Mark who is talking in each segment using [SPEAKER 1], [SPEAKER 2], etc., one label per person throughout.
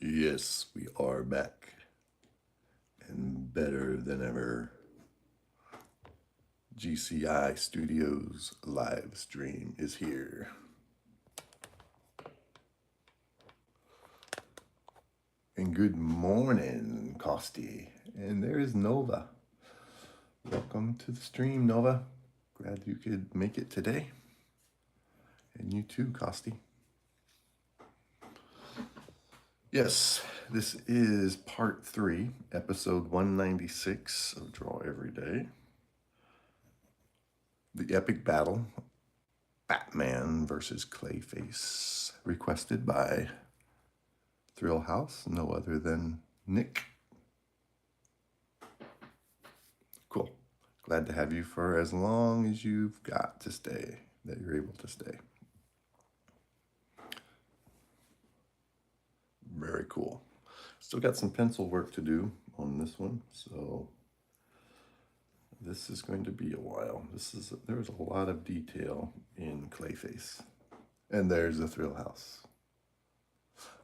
[SPEAKER 1] Yes, we are back and better than ever. GCI Studios live stream is here. And good morning, Costi. And there's Nova. Welcome to the stream, Nova. Glad you could make it today. And you too, Costi. Yes, this is part 3, episode 196 of Draw Every Day. The epic battle, Batman versus Clayface, requested by Thrill House, no other than Nick. Cool. Glad to have you for as long as you've got to stay, that you're able to stay. Very cool. Still got some pencil work to do on this one, so this is going to be a while. There's a lot of detail in Clayface. And there's the Thrill House.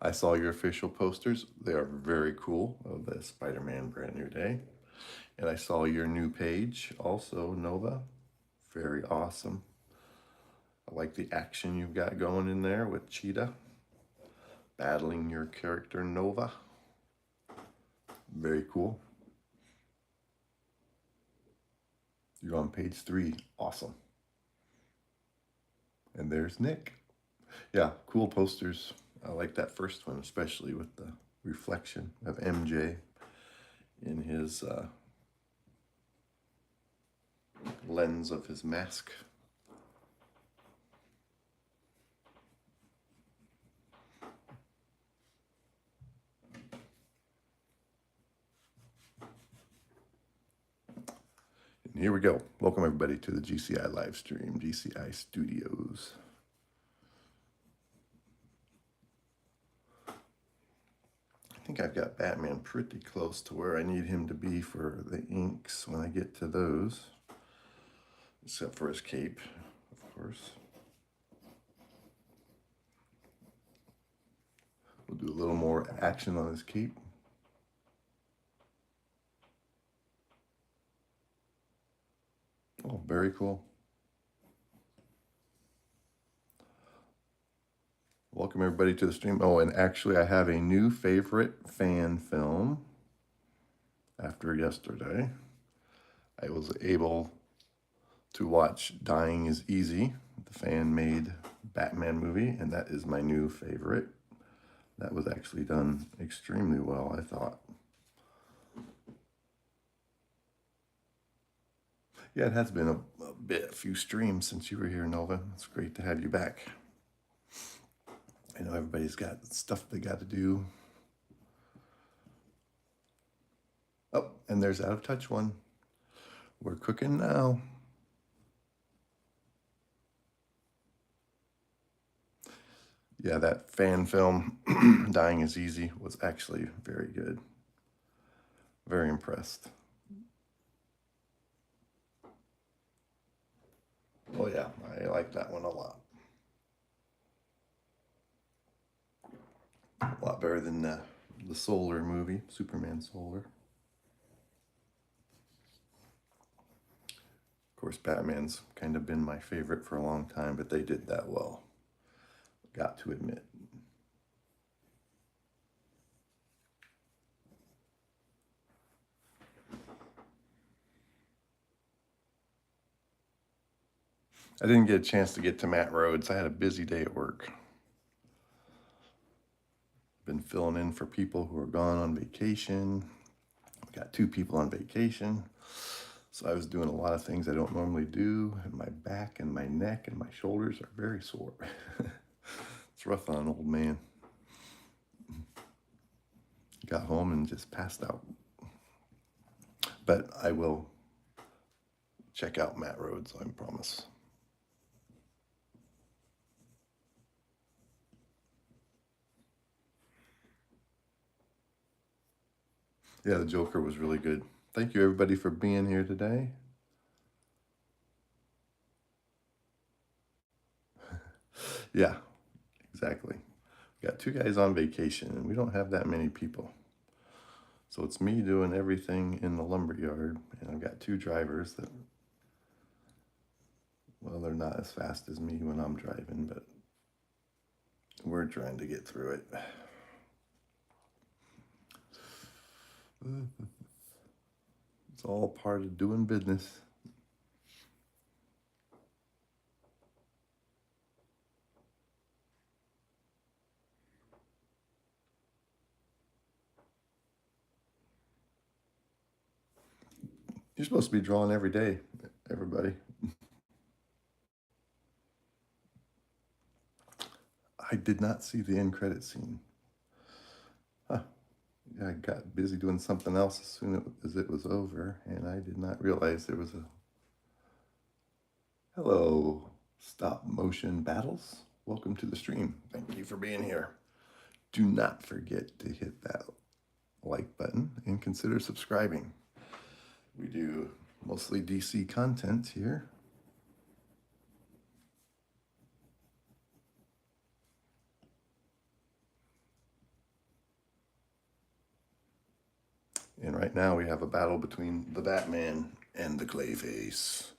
[SPEAKER 1] I saw your official posters. They are very cool of the Spider-Man Brand New Day. And I saw your new page also, Nova. Very awesome. I like the action you've got going in there with Cheetah battling your character Nova. Very cool. You're on page 3. Awesome. And there's Nick. Yeah, cool posters. I like that first one, especially with the reflection of MJ in his lens of his mask. And here we go. Welcome everybody to the GCI live stream, GCI Studios. I think I've got Batman pretty close to where I need him to be for the inks when I get to those. Except for his cape, of course. We'll do a little more action on his cape. Oh, very cool. Welcome everybody to the stream. Oh, and actually I have a new favorite fan film after yesterday. I was able to watch Dying is Easy, the fan-made Batman movie, and that is my new favorite. That was actually done extremely well, I thought. Yeah, it has been a few streams since you were here, Nova. It's great to have you back. I know everybody's got stuff they got to do. Oh, and there's Out of Touch one. We're cooking now. Yeah, that fan film, Dying is Easy, was actually very good. Very impressed. Oh yeah, I like that one a lot. A lot better than the Solar movie, Superman Solar. Of course, Batman's kind of been my favorite for a long time, but they did that well. Got to admit. I didn't get a chance to get to Matt Rhodes. I had a busy day at work. Been filling in for people who are gone on vacation. I've got 2 people on vacation. So I was doing a lot of things I don't normally do, and my back and my neck and my shoulders are very sore. It's rough on an old man. Got home and just passed out. But I will check out Matt Rhodes, I promise. Yeah, the Joker was really good. Thank you everybody for being here today. Yeah, exactly. Got 2 guys on vacation, and we don't have that many people. So it's me doing everything in the lumberyard, and I've got 2 drivers that, well, they're not as fast as me when I'm driving, but we're trying to get through it. It's all part of doing business. You're supposed to be drawing every day, everybody. I did not see the end credit scene. Huh. Yeah, I got busy doing something else as soon as it was over, and I did not realize there was a... Hello, stop motion battles. Welcome to the stream. Thank you for being here. Do not forget to hit that like button and consider subscribing. We do mostly DC content here. And right now we have a battle between the Batman and the Clayface.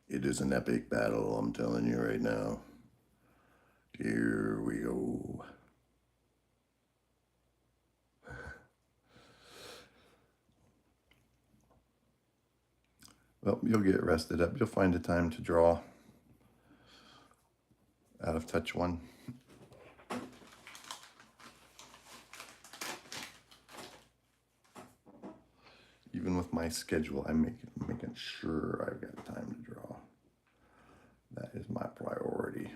[SPEAKER 1] It is an epic battle, I'm telling you right now. Here we go. Well, you'll get rested up. You'll find a time to draw. Out of touch one. Even with my schedule, I'm making sure I've got time to draw. That is my priority.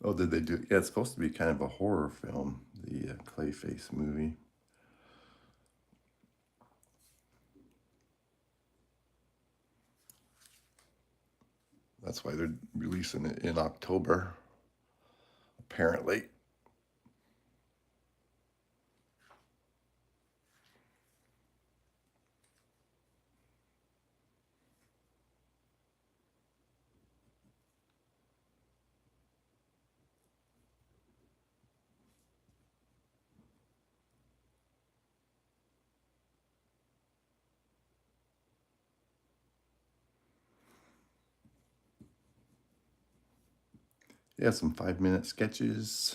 [SPEAKER 1] Oh, did they do? Yeah, it's supposed to be kind of a horror film, the Clayface movie. That's why they're releasing it in October, apparently. Yeah, some 5-minute sketches.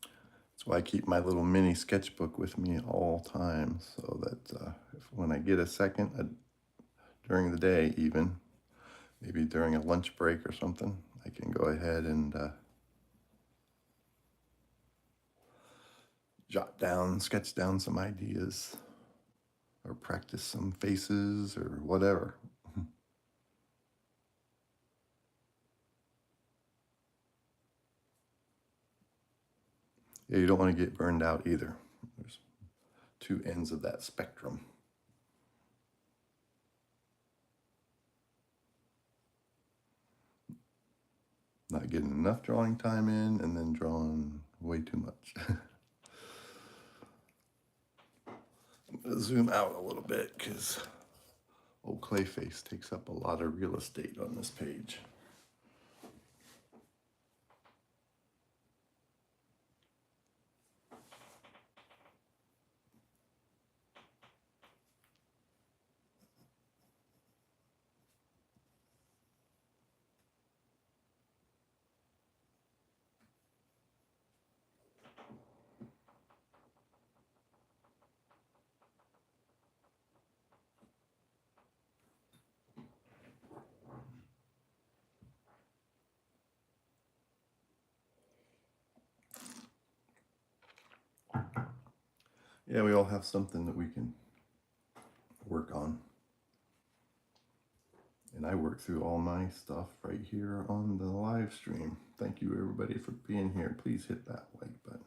[SPEAKER 1] That's why I keep my little mini sketchbook with me all time, so that when I get a second during the day, even maybe during a lunch break or something, I can go ahead and sketch down some ideas, or practice some faces or whatever. Yeah, you don't want to get burned out either. There's 2 ends of that spectrum. Not getting enough drawing time in, and then drawing way too much. I'm gonna zoom out a little bit because old Clayface takes up a lot of real estate on this page. Yeah, we all have something that we can work on. And I work through all my stuff right here on the live stream. Thank you everybody for being here. Please hit that like button.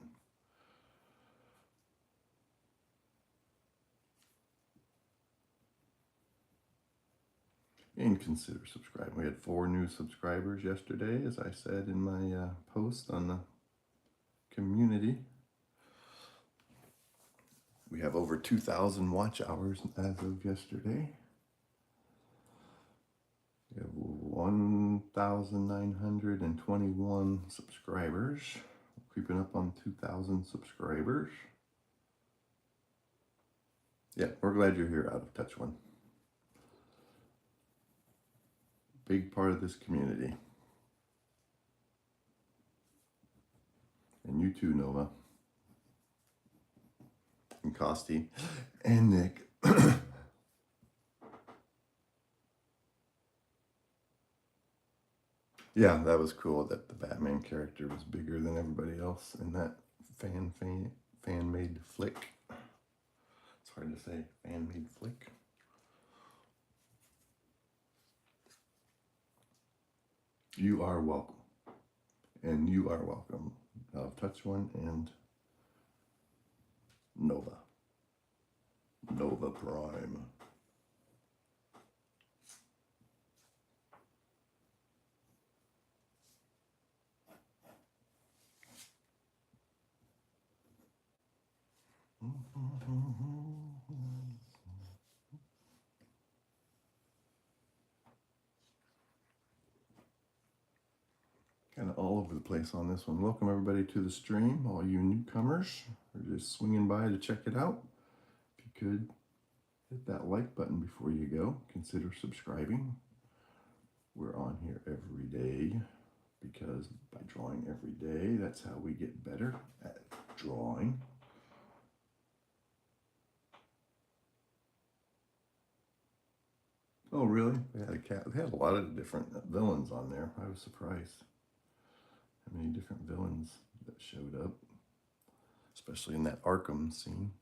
[SPEAKER 1] And consider subscribing. We had 4 new subscribers yesterday, as I said in my post on the community. We have over 2,000 watch hours as of yesterday. 1,921 subscribers. Creeping up on 2,000 subscribers. Yeah, we're glad you're here, Out of Touch One. Big part of this community. And you too, Nova. And Costi. And Nick. Yeah, that was cool that the Batman character was bigger than everybody else in that fan-made flick. It's hard to say, fan-made flick. You are welcome. And you are welcome. Touch One and Nova. Nova Prime. Kind of all over the place on this one. Welcome everybody to the stream, all you newcomers who are just swinging by to check it out. If you could hit that like button before you go, consider subscribing. We're on here every day because by drawing every day, that's how we get better at drawing. Oh, really? They had a cat. They had a lot of different villains on there. I was surprised how many different villains that showed up, especially in that Arkham scene.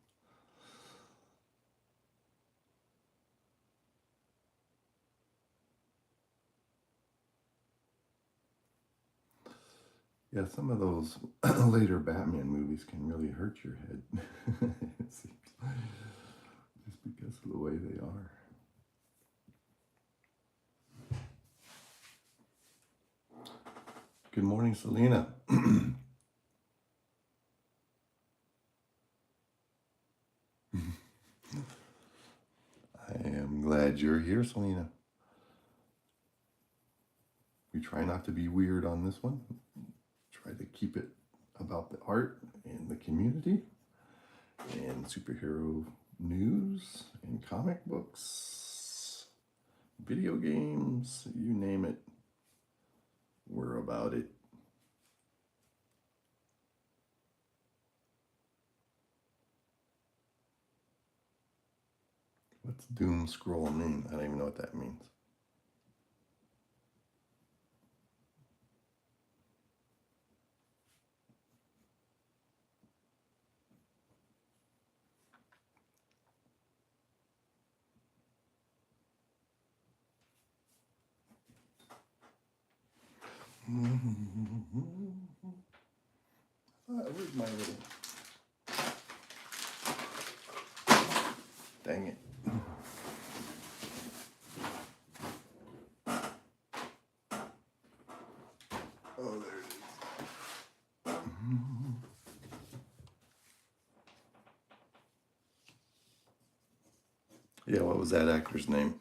[SPEAKER 1] Yeah, some of those later Batman movies can really hurt your head. It seems, just because of the way they are. Good morning, Selena. I am glad you're here, Selena. We try not to be weird on this one. Try to keep it about the art and the community and superhero news and comic books, video games, you name it. We're about it. What's doom scroll mean? I don't even know what that means. Where's my little... Dang it. Oh, there it is. Yeah, what was that actor's name?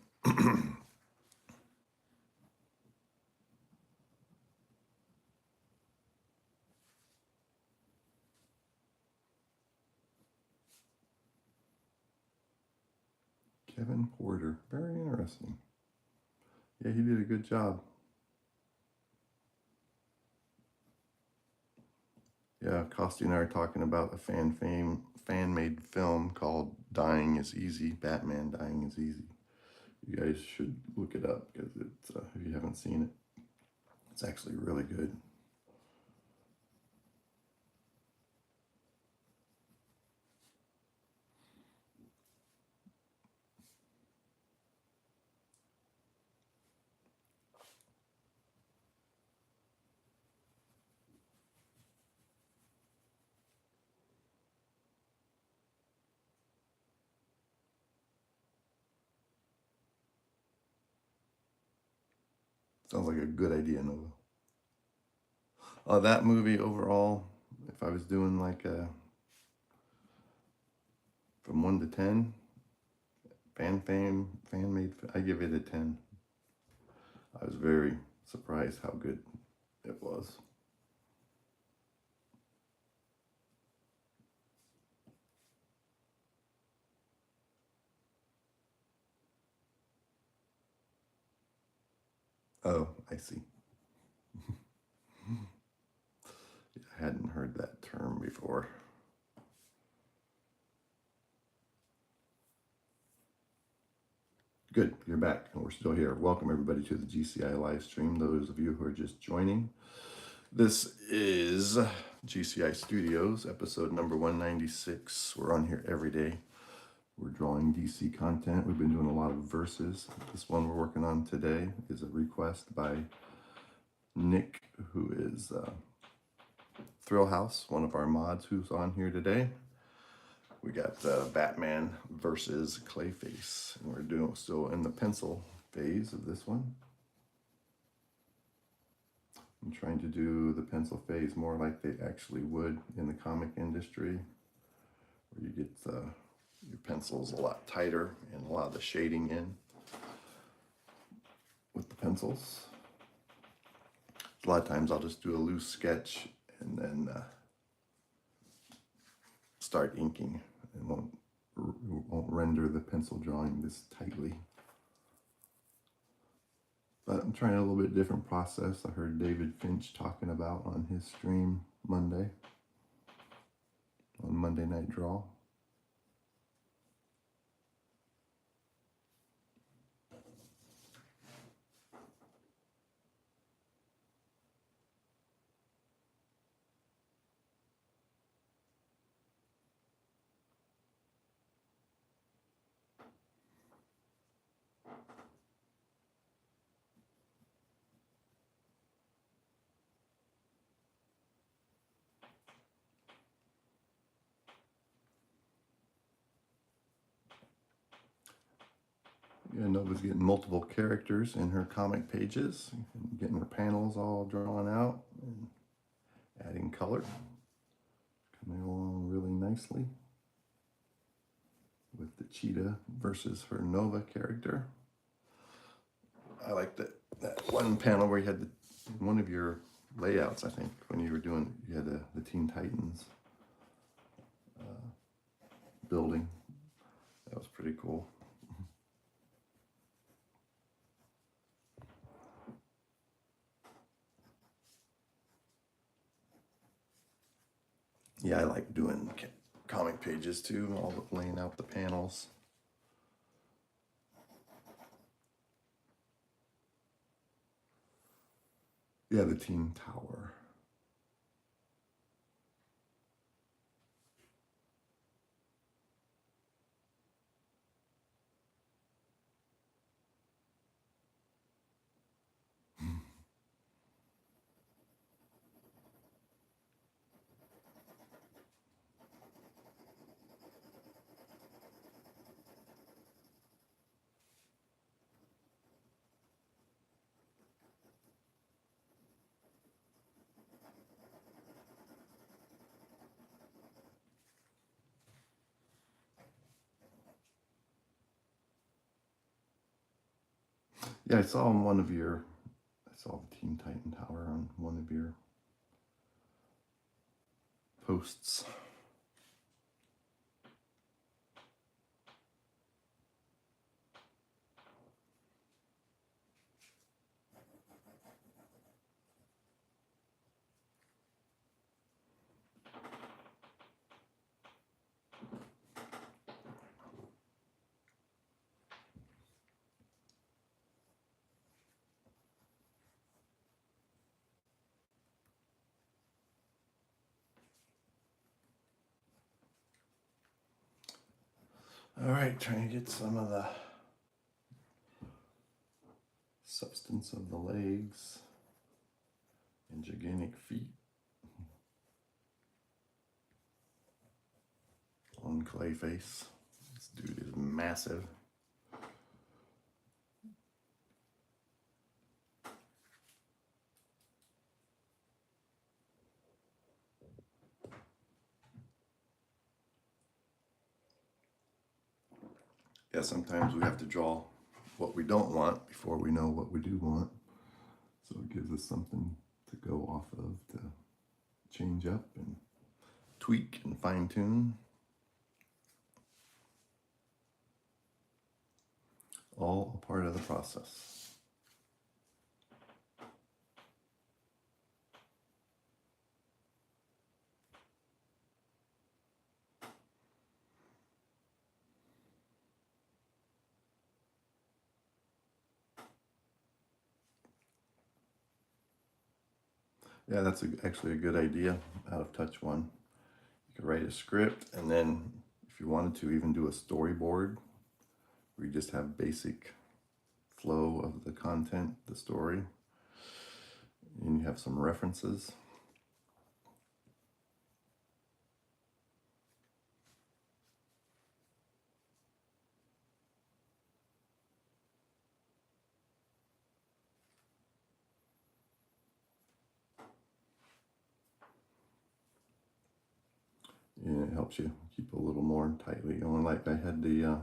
[SPEAKER 1] Kevin Porter. Very interesting. Yeah, he did a good job. Yeah, Costi and I are talking about a fan-made film called Dying is Easy, Batman Dying is Easy. You guys should look it up because it's, if you haven't seen it, it's actually really good. Sounds like a good idea, Nova. That movie overall, if I was doing like a from 1 to 10, fan-made, I give it a 10. I was very surprised how good it was. Oh, I see. I hadn't heard that term before. Good, you're back, and we're still here. Welcome everybody to the GCI live stream. Those of you who are just joining, this is GCI Studios, episode number 196. We're on here every day. We're drawing DC content. We've been doing a lot of verses. This one we're working on today is a request by Nick, who is Thrill House, one of our mods who's on here today. We got Batman versus Clayface, and we're still in the pencil phase of this one. I'm trying to do the pencil phase more like they actually would in the comic industry, where you get your pencils a lot tighter and a lot of the shading in with the pencils. A lot of times I'll just do a loose sketch and then start inking, and won't render the pencil drawing this tightly. But I'm trying a little bit different process. I heard David Finch talking about on his stream on Monday Night Draw. Yeah, Nova's getting multiple characters in her comic pages, getting her panels all drawn out, and adding color. Coming along really nicely with the cheetah versus her Nova character. I like that one panel where you had one of your layouts, I think, when you had the Teen Titans building. That was pretty cool. Yeah, I like doing comic pages too, laying out the panels. Yeah, the Teen Tower. Yeah, I saw the Teen Titan Tower on one of your posts. All right, trying to get some of the substance of the legs and gigantic feet on Clayface. This dude is massive. Yeah, sometimes we have to draw what we don't want before we know what we do want. gives us something to go off of, to change up and tweak and fine tune. All a part of the process. Yeah, that's actually a good idea, out of touch one. You could write a script, and then if you wanted to, even do a storyboard where you just have basic flow of the content, the story, and you have some references. And it helps you keep a little more tightly going. Like I had the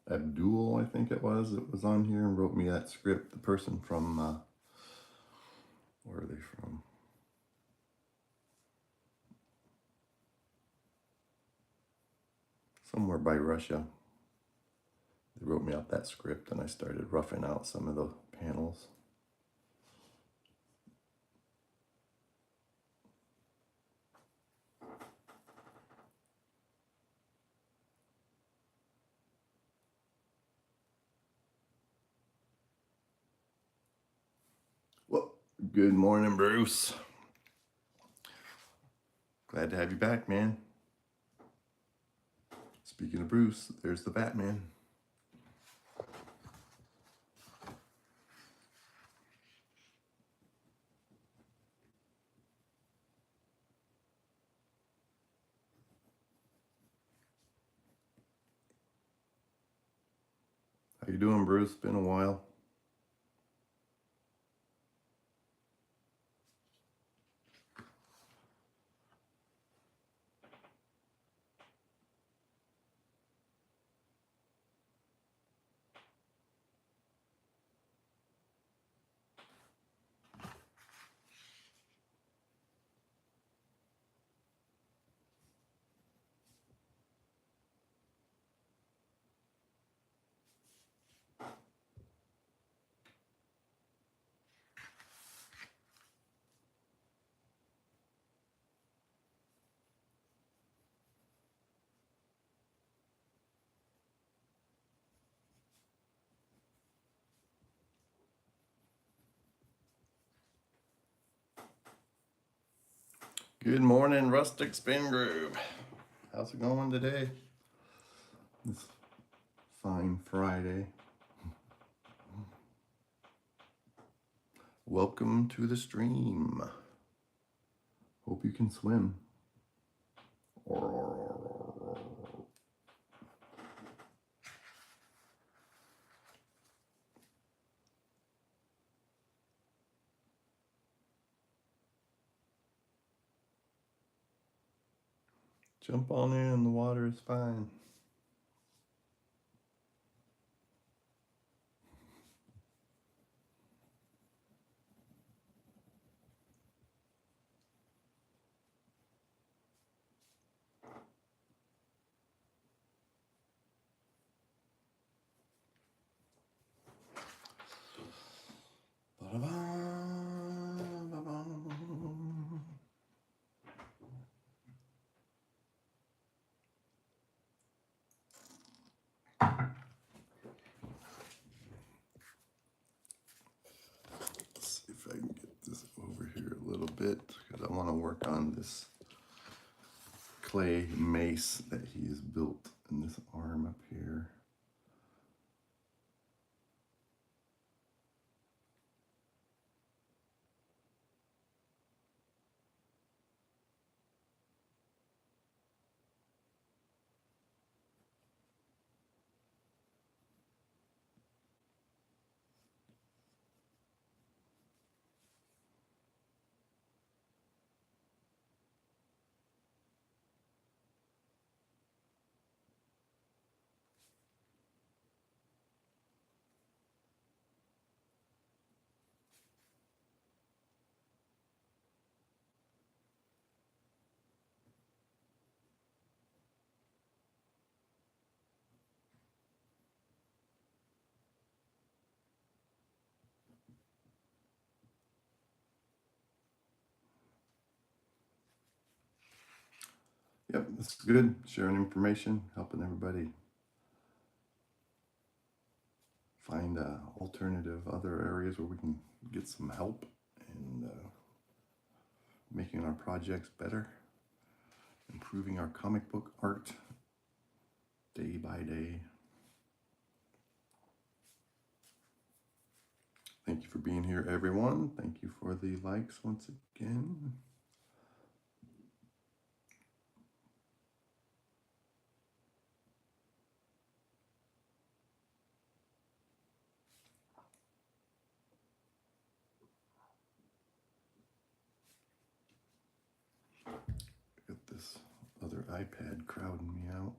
[SPEAKER 1] Abdul, I think it was on here and wrote me that script. The person from, where are they from? Somewhere by Russia. They wrote me out that script, and I started roughing out some of the panels. Well, good morning, Bruce. Glad to have you back, man. Speaking of Bruce, there's the Batman. How you doing, Bruce? Been a while. Good morning, Rustic Spin Groove. How's it going today? This fine Friday. Welcome to the stream. Hope you can swim. Jump on in, the water is fine. Let's see if I can get this over here a little bit, because I want to work on this clay mace that he has built in this arm up here. Yep, it's good. Sharing information, helping everybody find alternative other areas where we can get some help and making our projects better, improving our comic book art day by day. Thank you for being here, everyone. Thank you for the likes once again. Got this other iPad crowding me out.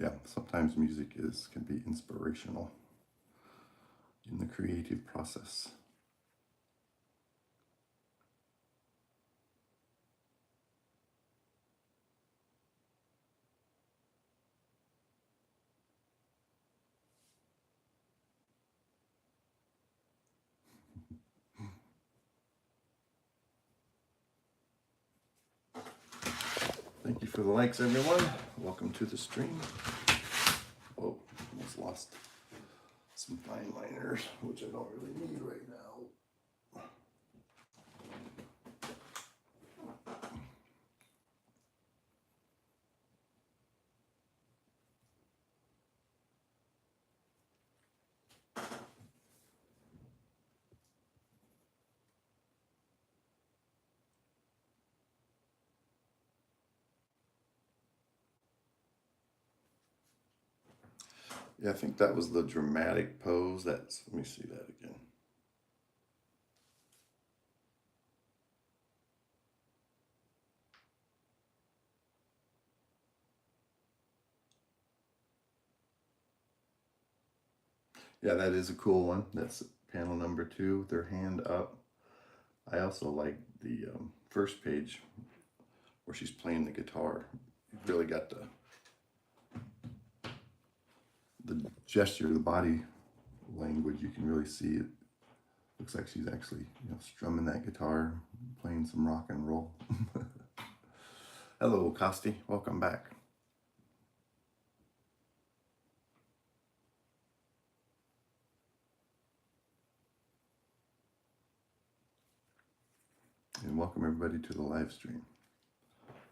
[SPEAKER 1] Yeah, sometimes music can be inspirational in the creative process. Thank you for the likes, everyone. Welcome to the stream. Oh, almost lost some fine liners, which I don't really need right now. Yeah, I think that was the dramatic pose. Let me see that again. Yeah, that is a cool one. That's panel number 2, their hand up. I also like the first page where she's playing the guitar. You really got the gesture, the body language. You can really see it. Looks like she's actually, strumming that guitar, playing some rock and roll. Hello, Costi. Welcome back. And welcome everybody to the live stream.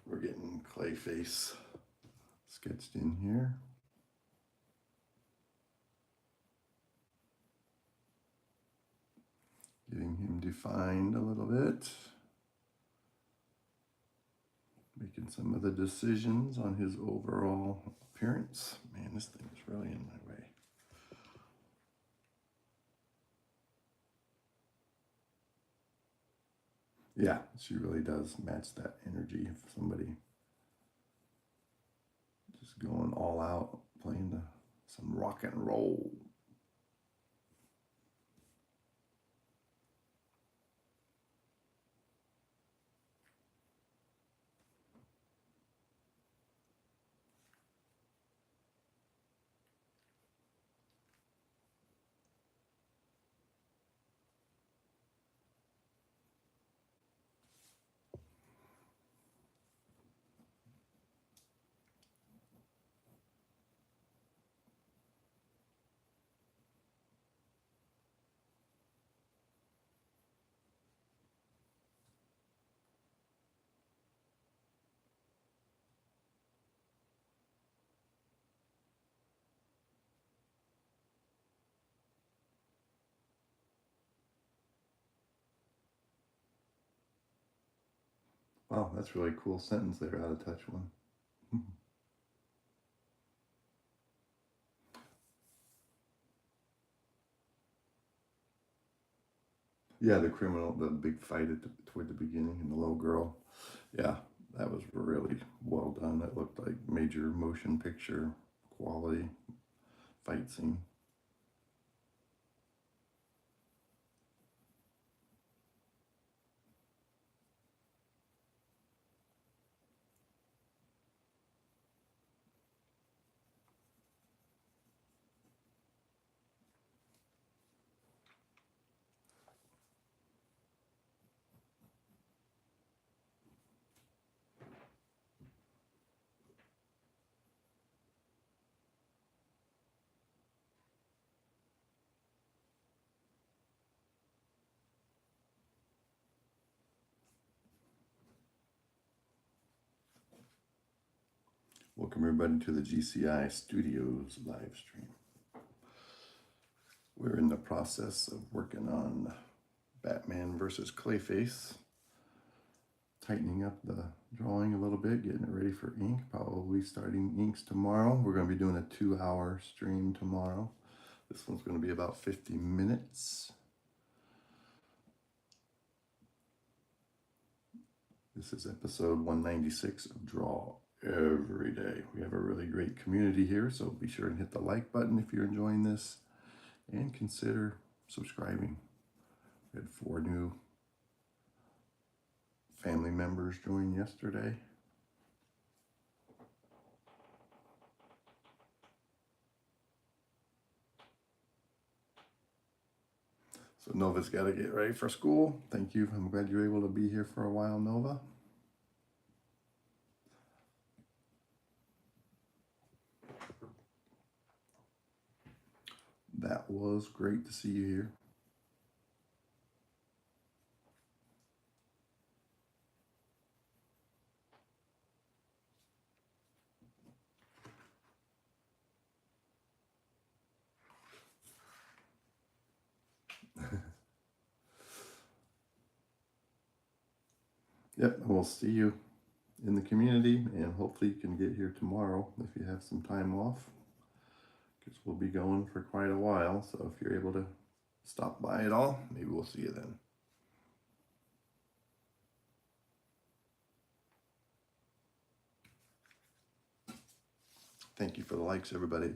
[SPEAKER 1] We're getting Clayface sketched in here. Getting him defined a little bit. Making some of the decisions on his overall appearance. Man, this thing is really in my way. Yeah, she really does match that energy of somebody just going all out, playing some rock and roll. Wow, that's really cool sentence there, out of touch one. Yeah, the criminal, the big fight toward the beginning, and the little girl. Yeah, that was really well done. That looked like major motion picture quality fight scene. Welcome everybody to the GCI Studios live stream. We're in the process of working on Batman versus Clayface, tightening up the drawing a little bit, getting it ready for ink, probably starting inks tomorrow. We're going to be doing a 2-hour stream tomorrow. This one's going to be about 50 minutes. This is episode 196 of Draw Every Day. We have a really great community here, so be sure and hit the like button if you're enjoying this, and consider subscribing. We had 4 new family members join yesterday. So Nova's got to get ready for school. Thank you. I'm glad you're able to be here for a while, Nova. That was great to see you here. Yep, we'll see you in the community, and hopefully you can get here tomorrow if you have some time off, because we'll be going for quite a while. So if you're able to stop by at all, maybe we'll see you then. Thank you for the likes, everybody.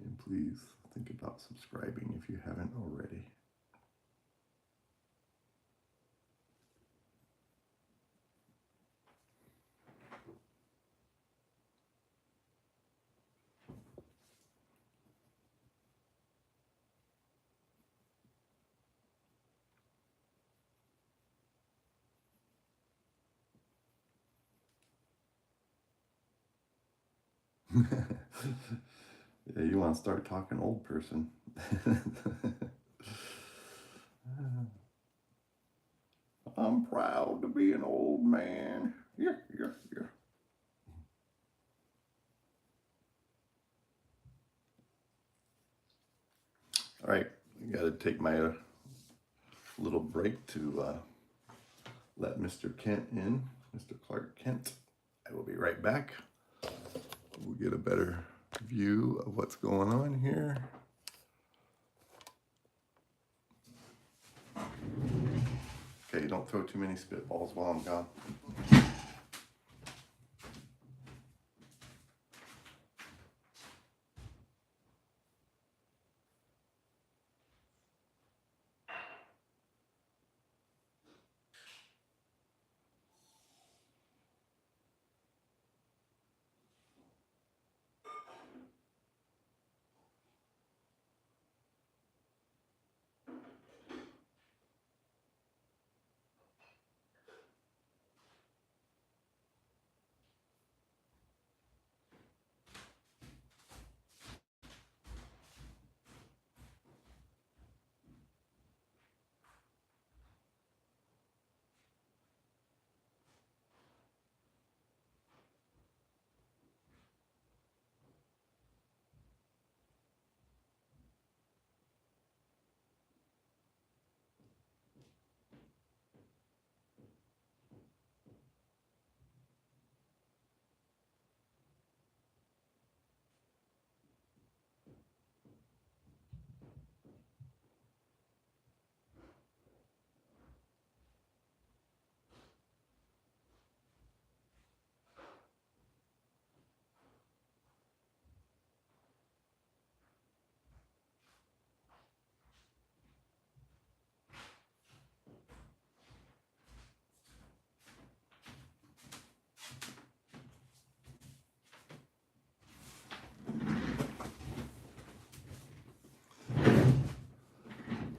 [SPEAKER 1] And please think about subscribing if you haven't already. Yeah, you want to start talking old person. I'm proud to be an old man. Yeah, yeah, yeah. All right, I got to take my little break to let Mr. Kent in, Mr. Clark Kent. I will be right back. We'll get a better view of what's going on here. Okay, don't throw too many spitballs while I'm gone.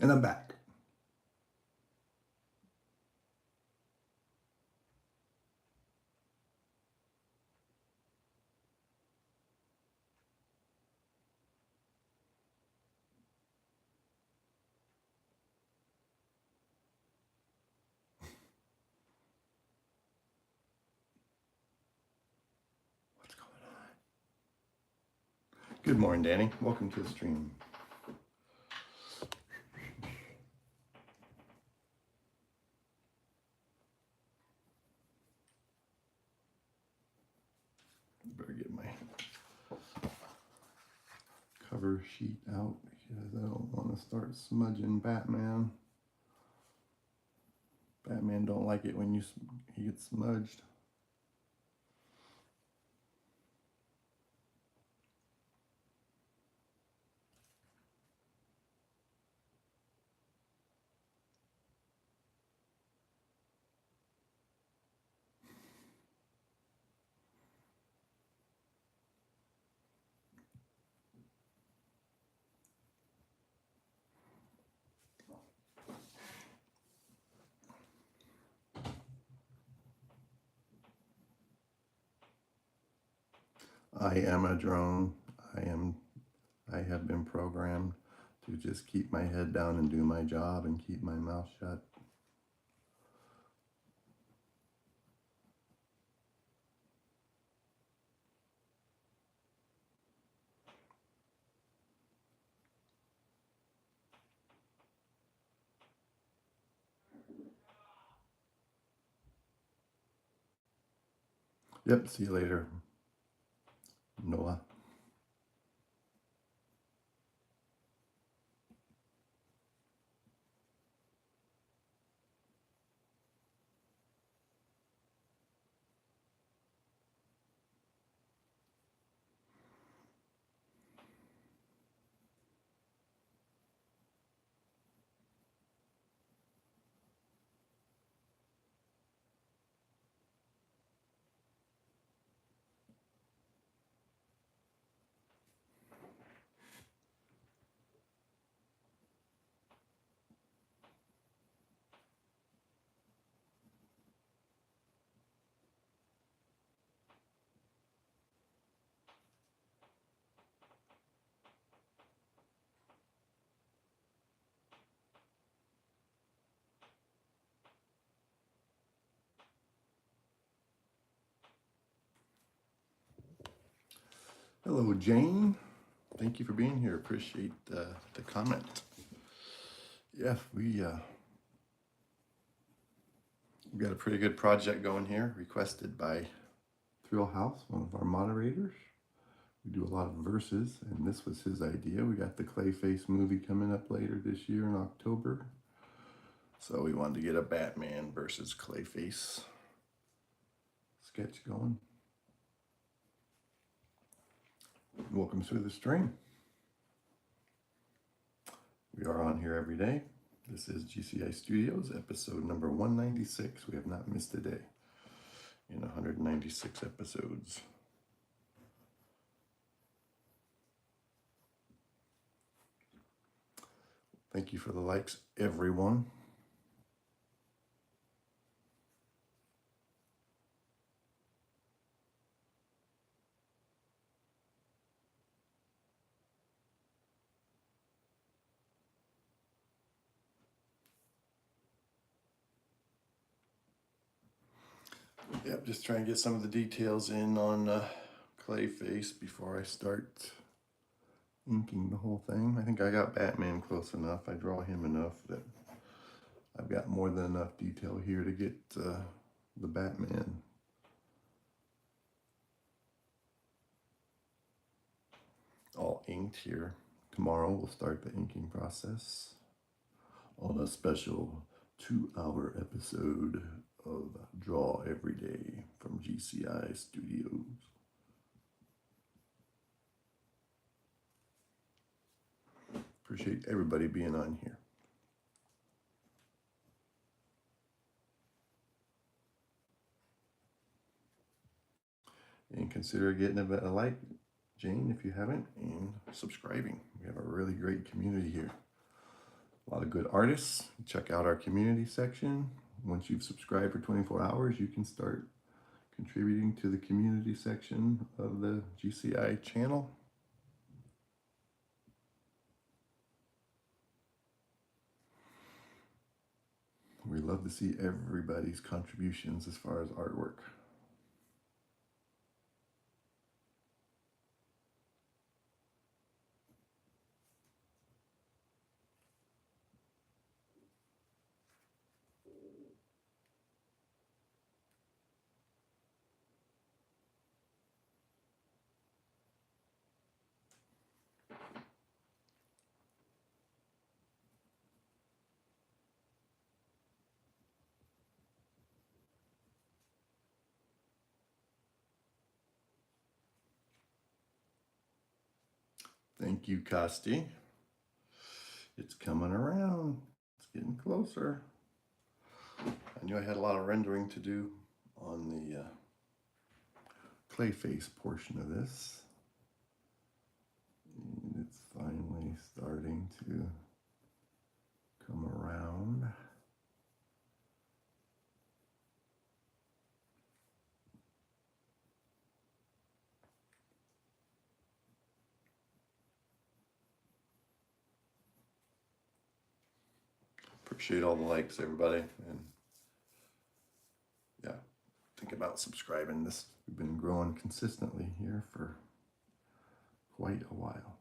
[SPEAKER 1] And I'm back. What's going on? Good morning, Danny. Welcome to the stream. Better get my cover sheet out because I don't want to start smudging Batman. Batman don't like it when he gets smudged. I am a drone. I have been programmed to just keep my head down and do my job and keep my mouth shut. Yep, see you later, Noah. Hello, Jane. Thank you for being here. Appreciate the comment. Yeah, we got a pretty good project going here, requested by Thrill House, one of our moderators. We do a lot of verses, and this was his idea. We got the Clayface movie coming up later this year in October. So we wanted to get a Batman versus Clayface sketch going. Welcome to the stream. We are on here every day. This is GCI Studios, episode number 196. We have not missed a day in 196 episodes. Thank you for the likes, everyone. Yep, just trying to get some of the details in on Clayface before I start inking the whole thing. I think I got Batman close enough. I draw him enough that I've got more than enough detail here to get the Batman. All inked here. Tomorrow we'll start the inking process on a special 2-hour episode of Draw Every Day from GCI Studios. Appreciate everybody being on here. And consider getting a like, Jane, if you haven't, and subscribing. We have a really great community here. A lot of good artists. Check out our community section. Once you've subscribed for 24 hours, you can start contributing to the community section of the GCI channel. We love to see everybody's contributions as far as artwork. Thank you, Costi. It's coming around. It's getting closer. I knew I had a lot of rendering to do on the Clayface portion of this. And it's finally starting to come around. Appreciate all the likes, everybody. And yeah, think about subscribing. We've been growing consistently here for quite a while.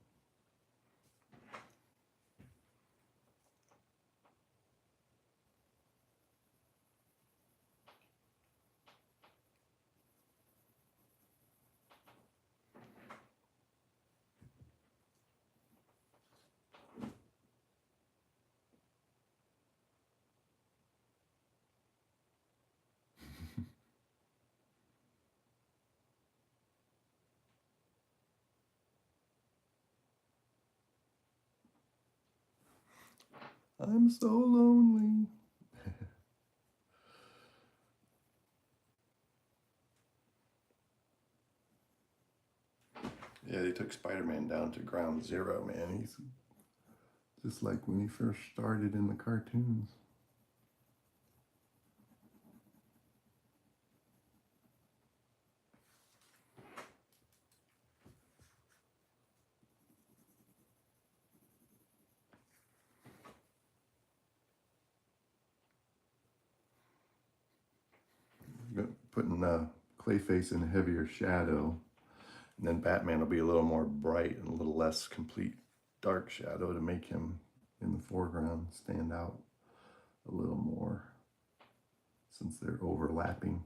[SPEAKER 1] I'm so lonely. Yeah, they took Spider-Man down to ground zero, man. He's just like when he first started in the cartoons. Putting Clayface in a heavier shadow, and then Batman will be a little more bright and a little less complete dark shadow to make him in the foreground stand out a little more, since they're overlapping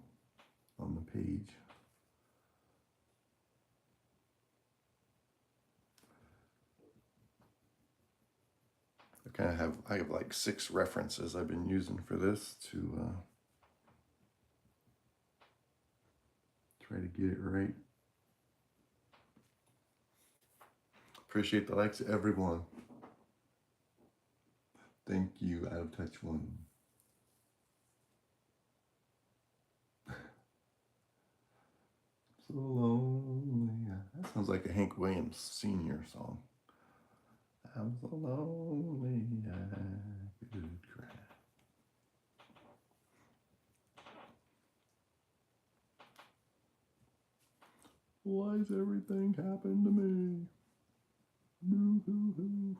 [SPEAKER 1] on the page. I have like 6 references I've been using for this to try to get it right. Appreciate the likes, everyone. Thank you, Out of Touch One. So lonely. That sounds like a Hank Williams Sr. song. I'm so lonely, I could cry. Why's everything happened to me? Boo-hoo-hoo.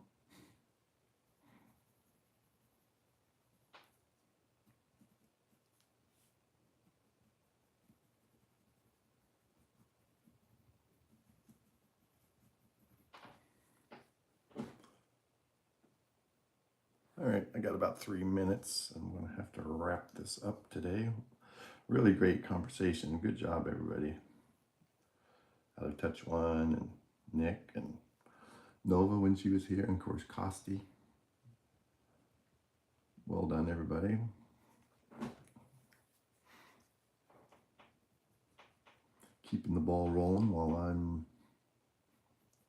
[SPEAKER 1] All right, I got about 3 minutes. I'm going to have to wrap this up today. Really great conversation. Good job, everybody. Out of Touch One, and Nick, and Nova when she was here, and of course, Costi. Well done, everybody. Keeping the ball rolling while I'm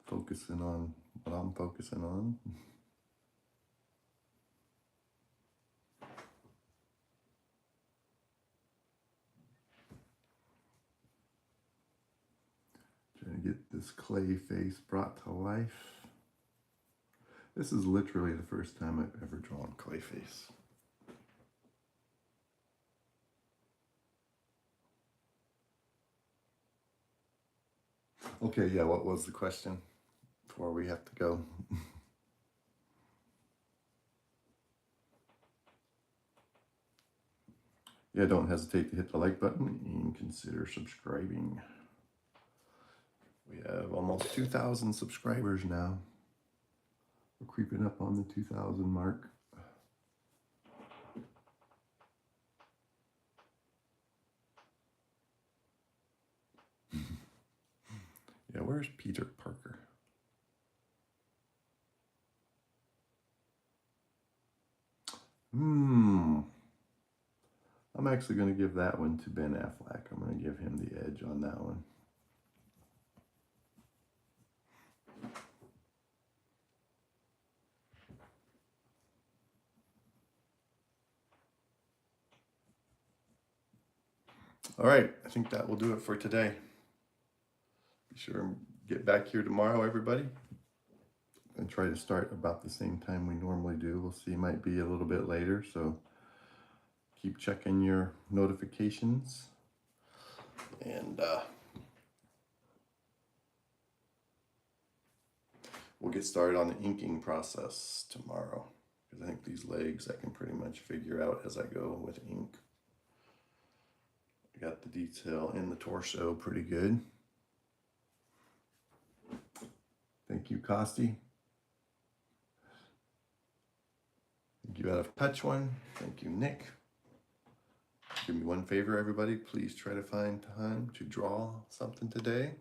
[SPEAKER 1] focusing on what I'm focusing on. Trying to get this Clayface brought to life. This is literally the first time I've ever drawn Clayface. Okay, yeah, what was the question before we have to go? Yeah, don't hesitate to hit the like button and consider subscribing. We have almost 2,000 subscribers now. We're creeping up on the 2,000 mark. Yeah, where's Peter Parker? I'm actually going to give that one to Ben Affleck. I'm going to give him the edge on that one. All right, I think that will do it for today. Be sure and get back here tomorrow, everybody. And try to start about the same time we normally do. We'll see, might be a little bit later, so keep checking your notifications. And we'll get started on the inking process tomorrow, because I think these legs I can pretty much figure out as I go with ink. I got the detail in the torso pretty good. Thank you, Costi. Thank you, Out of Touch One. Thank you, Nick. Do me one favor, everybody. Please try to find time to draw something today.